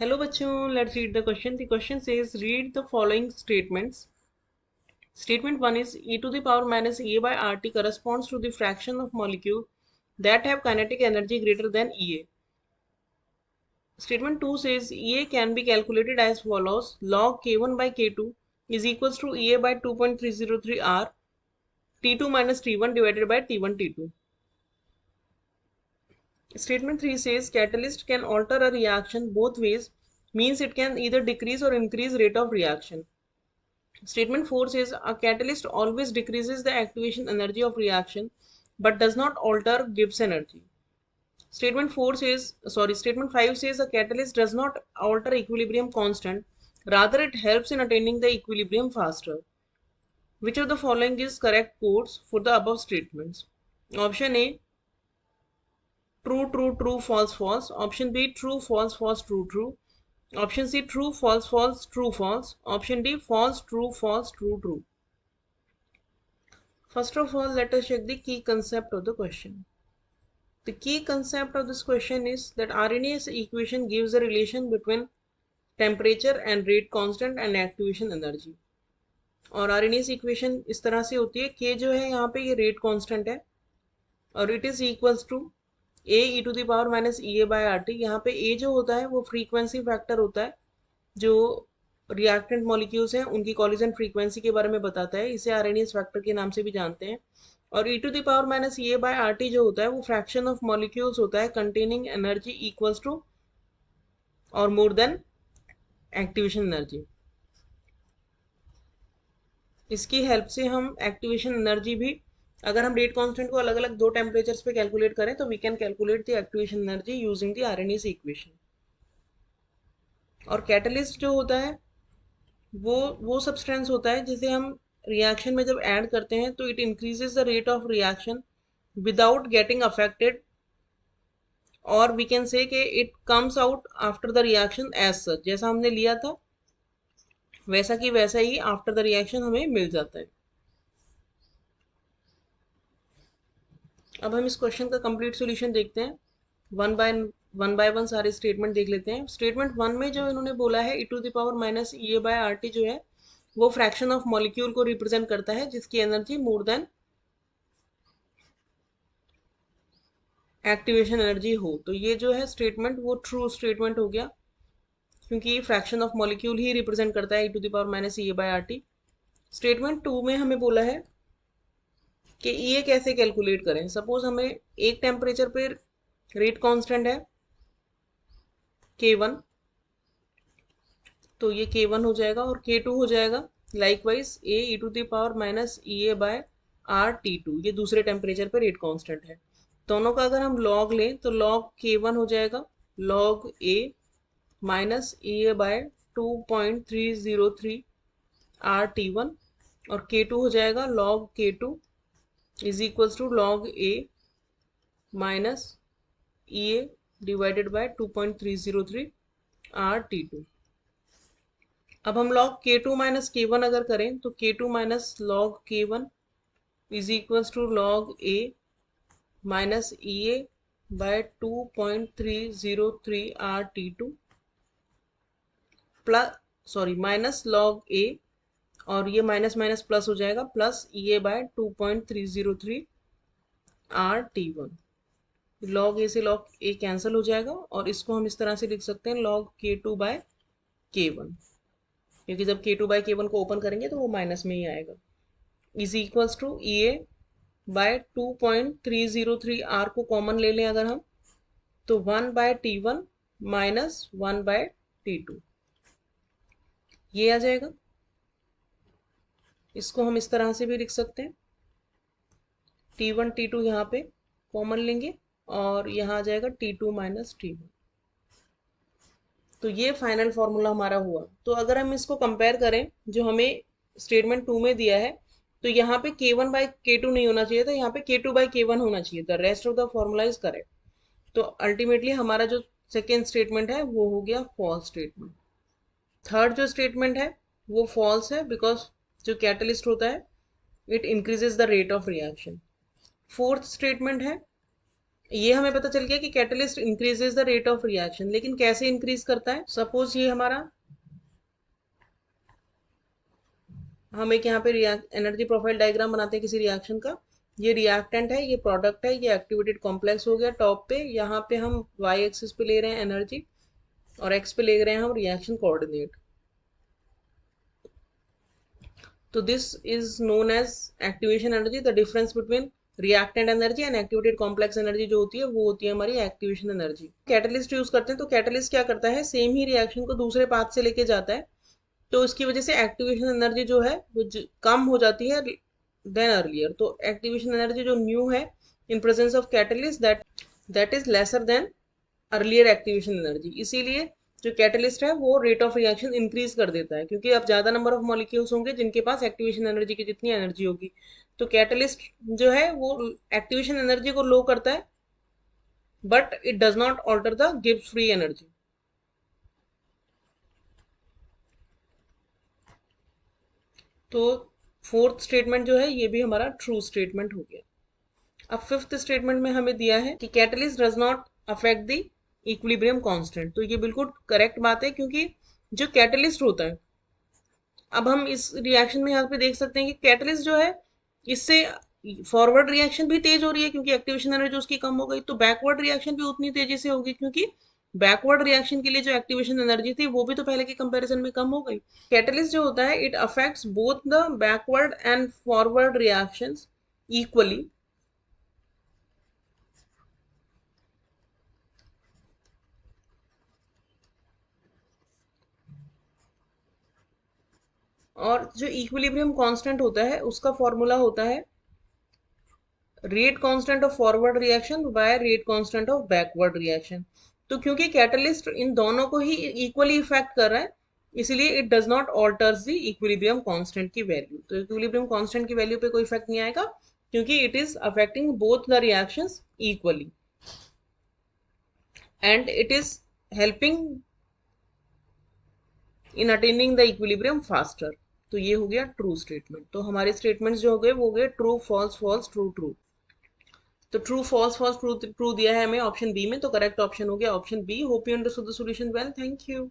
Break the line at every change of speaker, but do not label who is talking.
Hello बच्चों, let's read the question. The question says read the following statements. Statement 1 is e to the power minus a by rt corresponds to the fraction of molecule that have kinetic energy greater than Ea. Statement 2 says Ea can be calculated as follows: log k1 by k2 is equals to Ea by 2.303 r t2 minus t1 divided by t1 t2. Statement 3 says catalyst can alter a reaction both ways, means it can either decrease or increase rate of reaction. Statement 4 says a catalyst always decreases the activation energy of reaction but does not alter Gibbs energy. Statement 5 says a catalyst does not alter equilibrium constant, rather it helps in attaining the equilibrium faster. Which of the following is correct codes for the above statements? Option A, true, true, true, false, false. Option B, true, false, false, true, true. Option C, true, false, false, true, false. Option D, false, true, false, true, true. First of all, let us check the key concept of the question. The key concept of this question is that Arrhenius equation gives a relation between temperature and rate constant and activation energy. और Arrhenius equation इस तरह से होती है, K जो है यहाँ पे ये rate constant है और it is equals to A e to the power minus Ea by RT. यहाँ पे A जो होता है वो frequency factor होता है जो रिएक्टेंट मॉलिक्यूल्स हैं उनकी कॉलिजन फ्रीक्वेंसी के बारे में बताता है. इसे आरएनएस फैक्टर के नाम से भी जानते हैं. और E to the power minus A by R T जो होता है वो फ्रैक्शन ऑफ मॉलिक्यूल्स होता है कंटेनिंग एनर्जी इक्वल्स टू और मोर देन एक्टिवेशन एनर्जी. इसकी हेल्प से हम एक्टिवेशन एनर्जी भी, अगर हम रेट कांस्टेंट को अलग अलग दो टेम्परेचर्स पे कैलकुलेट करें तो we can calculate the activation energy using the Arrhenius equation. और कैटलिस्ट जो होता है वो सब्सटेंस होता है जिसे हम रिएक्शन में जब ऐड करते हैं तो it increases the rate of reaction without getting affected, और वी कैन से कि it comes out after the reaction as such. जैसा हमने लिया था वैसा कि वैसा ही आफ्टर द रिएक्शन हमें मिल जाता है. अब हम इस क्वेश्चन का कंप्लीट सॉल्यूशन देखते हैं. वन बाय वन सारे स्टेटमेंट देख लेते हैं. स्टेटमेंट वन में जो इन्होंने बोला है E to the power minus E A by R T जो है वो फ्रैक्शन ऑफ मॉलिक्यूल को रिप्रेजेंट करता है जिसकी energy more than activation energy हो. तो ये जो है स्टेटमेंट वो ट्रू स्टेटमेंट हो गया क्योंकि फ्रैक्शन ऑफ मॉलिक्यूल ही रिप्रेजेंट करता है E to the power minus E A by R T. Statement two में हमें बोला है कि ये कैसे कैलकुलेट करें. सपोज हमें एक टेम्परेचर पे रेट कांस्टेंट है K1, तो ये K1 हो जाएगा और K2 हो जाएगा likewise A e to the power minus E A by R T two. ये दूसरे टेम्परेचर पे रेट कांस्टेंट है. दोनों का अगर हम लॉग लें तो लॉग K1 हो जाएगा log A minus E A by 2.303 R T one और K2 हो जाएगा log K2 is equals to log A minus E A divided by 2.303 R T two. अब हम लॉग K2 माइनस K1 अगर करें तो K2 minus log K1 is equals to log A minus E A by 2.303 R T two minus log A और ये minus minus plus हो जाएगा plus E A by 2.303 R T one. Log A से log ए cancel हो जाएगा और इसको हम इस तरह से लिख सकते हैं लॉग K2 बाय K1, क्योंकि जब K2 बाय K1 को ओपन करेंगे तो वो माइनस में ही आएगा. Is equals to E A by 2.303 R को कॉमन ले लें अगर हम तो 1 bye T1 minus 1 bye T2 ये आ जाएगा. इसको हम इस तरह से भी लिख सकते हैं T1 T2 यहाँ पे कॉमन लेंगे और यहाँ आ जाएगा T2 माइनस T1. तो ये फाइनल फॉर्मूला हमारा हुआ. तो अगर हम इसको कंपेयर करें जो हमें स्टेटमेंट 2 में दिया है तो यहाँ पे K1 बाय K2 नहीं होना चाहिए था, यहाँ पे K2 बाय K1 होना चाहिए था. Rest of the formula is correct. तो अल्टीमेटली हमारा जो सेकेंड स्टेटमेंट है वो हो गया फॉल्स स्टेटमेंट. थर्ड जो स्टेटमेंट है वो फॉल्स है बिकॉज जो कैटलिस्ट होता है it increases the rate of reaction. Fourth statement है ये हमें पता चल गया कि catalyst increases the rate of reaction, लेकिन कैसे इंक्रीज करता है? सपोज ये हमारा, हम एक यहाँ पे एनर्जी प्रोफाइल डायग्राम बनाते हैं किसी रिएक्शन का। ये रिएक्टेंट है, ये प्रोडक्ट है, ये एक्टिवेटेड कॉम्प्लेक्स हो गया टॉप पे। यहाँ पे हम वाई एक्सिस पे ले रहे हैं एनर्जी, और एक्स पे ले रहे हैं हम रिएक्शन कोऑर्डिनेट। तो this is known as activation energy. The difference between reactant energy and activated complex energy जो होती है वो होती है हमारी एक्टिवेशन एनर्जी। कैटलिस्ट यूज करते हैं तो कैटलिस्ट क्या करता है, सेम ही रिएक्शन को दूसरे पाथ से लेके जाता है, तो इसकी वजह से एक्टिवेशन एनर्जी जो है वो कम हो जाती है देन अर्लियर। तो एक्टिवेशन एनर्जी जो न्यू है in presence of catalyst, that is lesser than earlier activation energy. इसीलिए जो कैटलिस्ट है वो रेट ऑफ रिएक्शन इंक्रीज कर देता है, क्योंकि अब ज्यादा नंबर ऑफ मॉलिक्यूल्स होंगे जिनके पास एक्टिवेशन एनर्जी की जितनी एनर्जी होगी। तो कैटलिस्ट जो है वो एक्टिवेशन एनर्जी को लो करता है, but it does not alter the Gibbs free energy. तो फोर्थ स्टेटमेंट जो है ये भी हमारा ट्रू स्टेटमेंट हो गया। अब फिफ्थ स्टेटमेंट में हमें दिया है कि catalyst does not affect the equilibrium constant. तो ये बिल्कुल करेक्ट बात है, क्योंकि जो कैटलिस्ट होता है, अब हम इस रिएक्शन में यहाँ पे देख सकते हैं कि कैटलिस्ट जो है इससे फॉरवर्ड रिएक्शन भी तेज हो रही है क्योंकि एक्टिवेशन एनर्जी उसकी कम हो गई, तो बैकवर्ड रिएक्शन भी उतनी तेजी से होगी, क्योंकि बैकवर्ड रिएक्शन के लिए जो एक्टिवेशन एनर्जी थी वो भी तो पहले के कंपैरिजन में कम हो गई। कैटलिस्ट जो होता है it affects both the backward and forward reactions equally, और जो इक्विलिब्रियम कांस्टेंट होता है उसका फॉर्मूला होता है rate constant of forward reaction by rate constant of backward reaction. तो क्योंकि कैटलिस्ट इन दोनों को ही इक्वली इफेक्ट कर रहा है, इसलिए it does not alters the equilibrium constant की वैल्यू। तो इक्विलिब्रियम कांस्टेंट की वैल्यू पे कोई इफेक्ट नहीं आएगा, क्योंकि it is affecting both the reactions equally and it is helping in attaining the equilibrium faster. तो ये हो गया ट्रू स्टेटमेंट। तो हमारे स्टेटमेंट्स जो हो गए वो हो गए true false false true true. तो true false false true true दिया है हमें ऑप्शन बी में, तो करेक्ट ऑप्शन हो गया option B. Hope you understood the solution well, thank you.